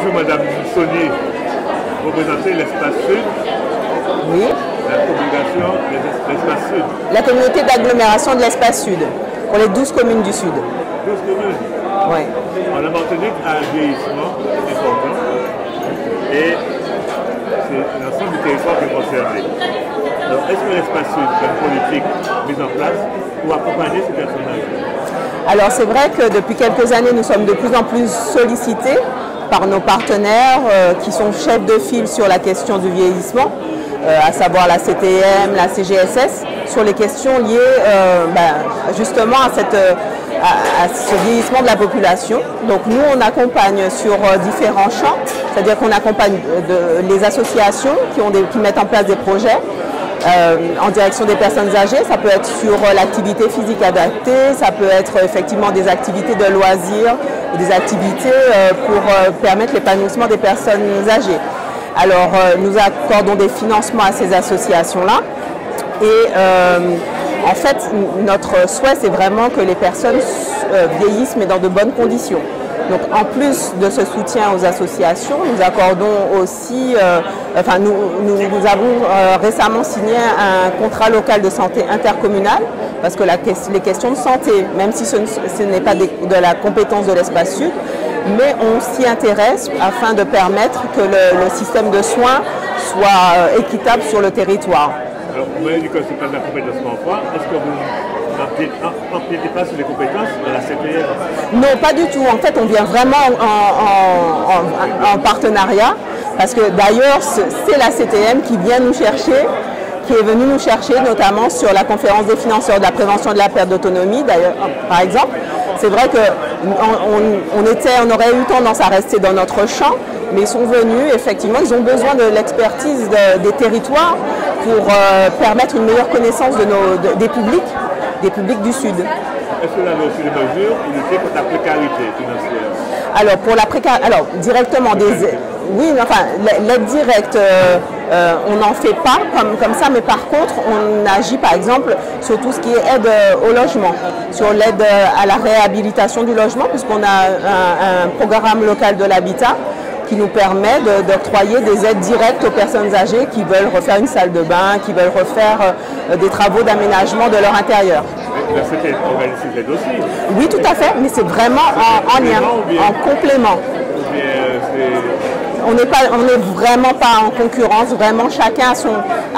Bonjour Madame Sony, vous représentez l'Espace Sud. Oui. La communication de l'Espace Sud. La communauté d'agglomération de l'Espace Sud, pour les 12 communes du Sud. 12 communes. Oui. La Martinique a un vieillissement important et c'est l'ensemble du territoire qui est concerné. Alors, est-ce que l'Espace Sud a une politique mise en place pour accompagner ces personnages? Alors c'est vrai que depuis quelques années, nous sommes de plus en plus sollicités par nos partenaires qui sont chefs de file sur la question du vieillissement, à savoir la CTM, la CGSS, sur les questions liées justement à ce vieillissement de la population. Donc nous, on accompagne sur différents champs, c'est-à-dire qu'on accompagne les associations qui mettent en place des projets en direction des personnes âgées. Ça peut être sur l'activité physique adaptée, ça peut être effectivement des activités de loisirs, des activités pour permettre l'épanouissement des personnes âgées. Alors nous accordons des financements à ces associations-là et en fait notre souhait c'est vraiment que les personnes vieillissent mais dans de bonnes conditions. Donc en plus de ce soutien aux associations, nous accordons aussi, nous avons récemment signé un contrat local de santé intercommunal parce que les questions de santé, même si ce n'est pas de la compétence de l'Espace Sud, mais on s'y intéresse afin de permettre que le système de soins soit équitable sur le territoire. Alors, vous m'avez dit que ce n'est pas de la compétence emploi. Est-ce que vous n'empiétez pas sur les compétences de la CTM? Non, pas du tout. En fait, on vient vraiment en partenariat parce que d'ailleurs, c'est la CTM qui vient nous chercher, qui est venue nous chercher notamment sur la conférence des financeurs de la prévention de la perte d'autonomie, d'ailleurs, par exemple. C'est vrai qu'on aurait eu tendance à rester dans notre champ, mais ils sont venus, effectivement, ils ont besoin de l'expertise des territoires pour permettre une meilleure connaissance des publics du Sud. Est-ce que vous avez aussi des mesures pour lutter contre la précarité financière? Alors, pour la précarité, directement, oui, enfin, l'aide directe, on n'en fait pas comme ça, mais par contre, on agit par exemple sur tout ce qui est aide au logement, sur l'aide à la réhabilitation du logement, puisqu'on a un programme local de l'habitat qui nous permet d'octroyer des aides directes aux personnes âgées qui veulent refaire une salle de bain, qui veulent refaire des travaux d'aménagement de leur intérieur. La CTM organise ces aides aussi? Oui, tout à fait, mais c'est vraiment en lien, en complément. On n'est vraiment pas en concurrence, vraiment chacun a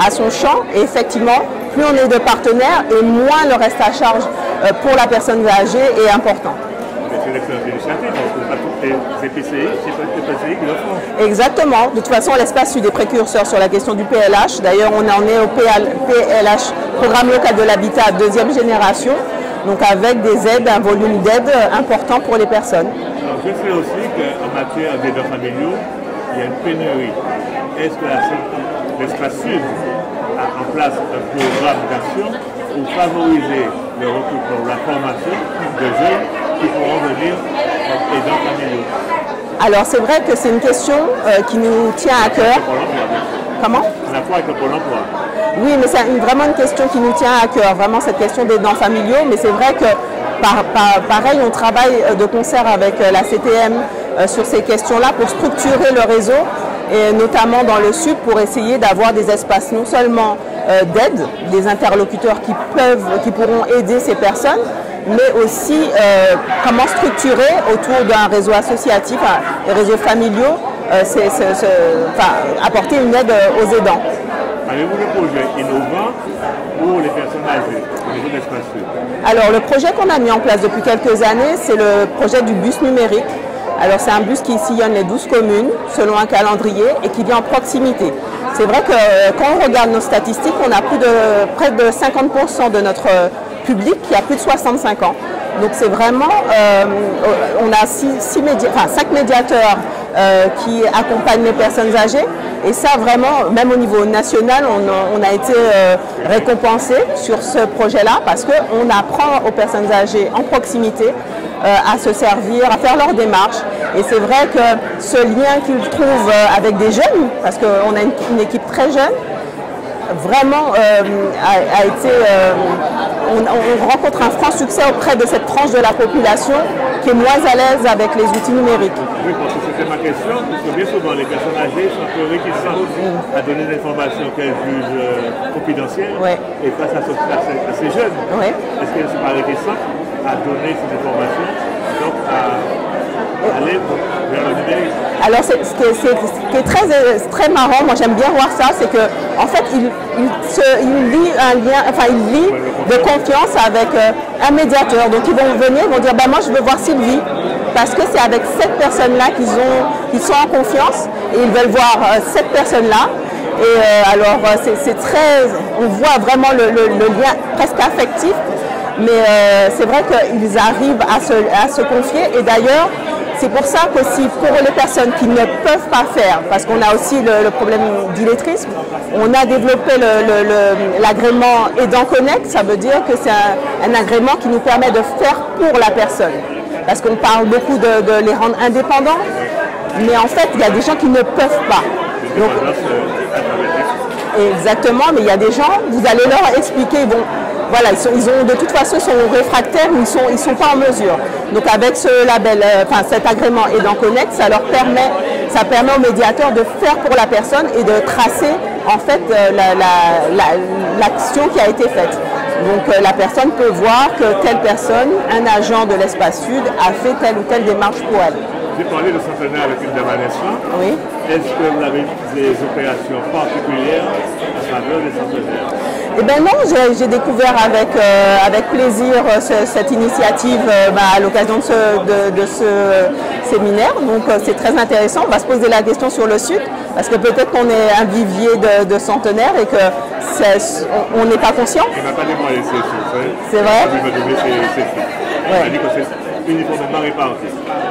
son champ et effectivement, plus on est de partenaires et moins le reste à charge pour la personne âgée est important. C'est une excellente initiative, parce que pas toutes les EPCI, c'est pas les EPCI qui le font. Exactement. De toute façon, l'Espace Sud est précurseur sur la question du PLH. D'ailleurs, on en est au PLH, Programme local de l'habitat deuxième génération, donc avec des aides, un volume d'aide important pour les personnes. Alors, je sais aussi qu'en matière d'aide familiaux, il y a une pénurie. Est-ce que l'Espace Sud a en place un programme d'action pour favoriser le recrutement, la formation de jeunes qui pourront venir comme aidants familiaux? Alors c'est vrai que c'est une question qui nous tient à cœur. Comment? La fois avec le Pôle emploi. Oui, mais c'est vraiment une question qui nous tient à cœur, vraiment cette question d'aidants familiaux. Mais c'est vrai que pareil, on travaille de concert avec la CTM sur ces questions-là pour structurer le réseau, et notamment dans le Sud, pour essayer d'avoir des espaces non seulement d'aide, des interlocuteurs qui pourront aider ces personnes, mais aussi comment structurer autour d'un réseau associatif, des réseaux familiaux, apporter une aide aux aidants. Avez-vous des projets innovants pour les personnes âgées au niveau de l'Espace Sud? Alors le projet qu'on a mis en place depuis quelques années, c'est le projet du bus numérique. Alors c'est un bus qui sillonne les 12 communes selon un calendrier et qui vient en proximité. C'est vrai que quand on regarde nos statistiques, on a près de 50% de notre public qui a plus de 65 ans. Donc c'est vraiment, on a 5 médiateurs qui accompagnent les personnes âgées. Et ça vraiment, même au niveau national, on a été récompensé sur ce projet-là parce qu'on apprend aux personnes âgées en proximité à se servir, à faire leurs démarches. Et c'est vrai que ce lien qu'ils trouvent avec des jeunes, parce qu'on a une équipe très jeune, vraiment a été... on rencontre un franc succès auprès de cette tranche de la population qui est moins à l'aise avec les outils numériques. Oui, parce que c'était ma question, parce que bien souvent les personnes âgées sont un peu réticentes à donner des informations qu'elles jugent confidentielles. Ouais. Et face à ces jeunes, Ouais. est-ce qu'elles ne sont pas réticentes à donner ces informations, donc à aller vers le numérique? Alors, ce qui est très marrant, moi j'aime bien voir ça, c'est que en fait, il lie un lien, enfin il lie de confiance avec un médiateur. Donc ils vont venir, ils vont dire, bah, moi je veux voir Sylvie, parce que c'est avec cette personne-là qu'ils sont en confiance et ils veulent voir cette personne-là. Et alors, c'est très, on voit vraiment le lien presque affectif, mais c'est vrai qu'ils arrivent à se confier. Et d'ailleurs, c'est pour ça qu'aussi pour les personnes qui ne peuvent pas faire, parce qu'on a aussi le problème d'illettrisme, on a développé l'agrément Aidant Connect. Ça veut dire que c'est un agrément qui nous permet de faire pour la personne. Parce qu'on parle beaucoup de les rendre indépendants, mais en fait, il y a des gens qui ne peuvent pas. Donc, exactement, mais il y a des gens, vous allez leur expliquer, bon, voilà, ils ont de toute façon sont réfractaires, mais ils sont pas en mesure. Donc avec ce label, cet agrément Aidant Connect, ça permet aux médiateurs de faire pour la personne et de tracer en fait l'action qui a été faite. Donc la personne peut voir que telle personne, un agent de l'Espace Sud, a fait telle ou telle démarche pour elle. J'ai parlé de centenaire avec une dame à l'instant. Oui. Est-ce que vous avez des opérations particulières à faveur des centenaires? Eh bien non, j'ai découvert avec plaisir cette initiative à l'occasion de ce séminaire. Donc c'est très intéressant. On va se poser la question sur le Sud, parce que peut-être qu'on est un vivier de centenaires et qu'on n'est pas conscient. Il m'a pas demandé ces chiffres. C'est vrai? Il m'a donné ces chiffres. Il m'a dit que c'est uniformément réparti.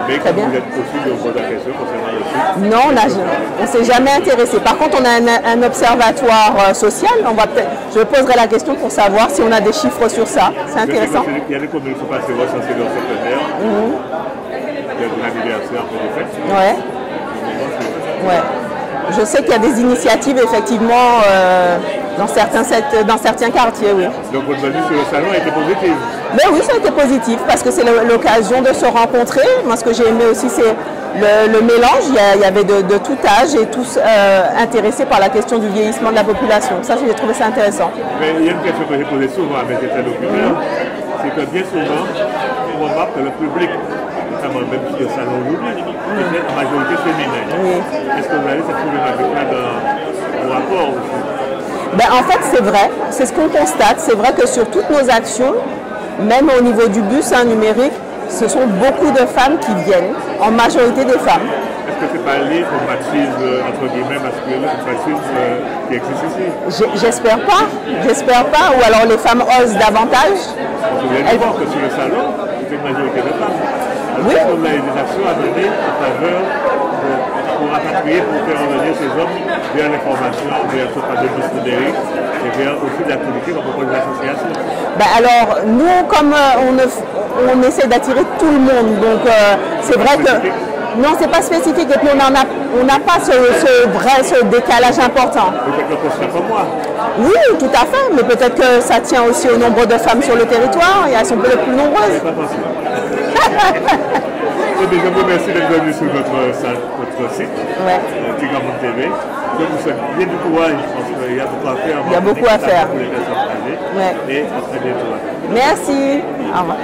Mais Très bien. Vous êtes aussi de poser la question concernant le Sud. Non, on ne s'est jamais intéressé. Par contre, on a un observatoire social. Je poserai la question pour savoir si on a des chiffres sur ça. C'est intéressant. Il y a des communes qui sont passées recenser leurs centenaires. Il y a de l'anniversaire pour les fêtes. Ouais. Ouais. Je sais qu'il y a des initiatives effectivement dans certains quartiers, oui. Donc votre venue sur le salon a été positive? Mais oui, ça a été positif parce que c'est l'occasion de se rencontrer. Moi, ce que j'ai aimé aussi, c'est le mélange. Il y avait de tout âge et tous intéressés par la question du vieillissement de la population. Ça, j'ai trouvé ça intéressant. Mais il y a une question que j'ai posée souvent à mes interlocuteurs, c'est que bien souvent, on remarque que le public, notamment même si le salon aujourd'hui, est en majorité féminin. Oui. Est-ce que vous avez cette problématique-là dans vos rapports aussi? Ben, en fait, c'est vrai. C'est ce qu'on constate. C'est vrai que sur toutes nos actions, même au niveau du bus numérique, ce sont beaucoup de femmes qui viennent, en majorité des femmes. Est-ce que c'est pas lié au machisme, entre guillemets, masculin, au machisme qui existe ici? J'espère pas. J'espère pas. Ou alors les femmes osent davantage. Parce que vous allez voir que sur le salon, c'est une majorité de femmes. Alors, Oui. est-ce que vous avez des actions à mener en faveur pour rapatrier, pour faire revenir ces hommes vers l'information, vers ce panel de numérique et vers aussi l'activité qu'on propose des associations? Ben alors, nous, comme on essaie d'attirer tout le monde, donc c'est vrai que... Non, c'est pas spécifique, et puis on n'a pas ce décalage important. Vous faites le constat comme moi. Oui, tout à fait, mais peut-être que ça tient aussi au nombre de femmes sur le territoire, et elles sont peut-être plus nombreuses. C'est pas possible. Eh bien, je vous remercie d'être venu sur votre site, Ouais. Tigamonde TV. Je vous souhaite bien du courage, parce qu'il y a beaucoup à faire. Il y a beaucoup à faire. Pour les personnes âgées. Ouais. Et à très bientôt. Merci. Au revoir.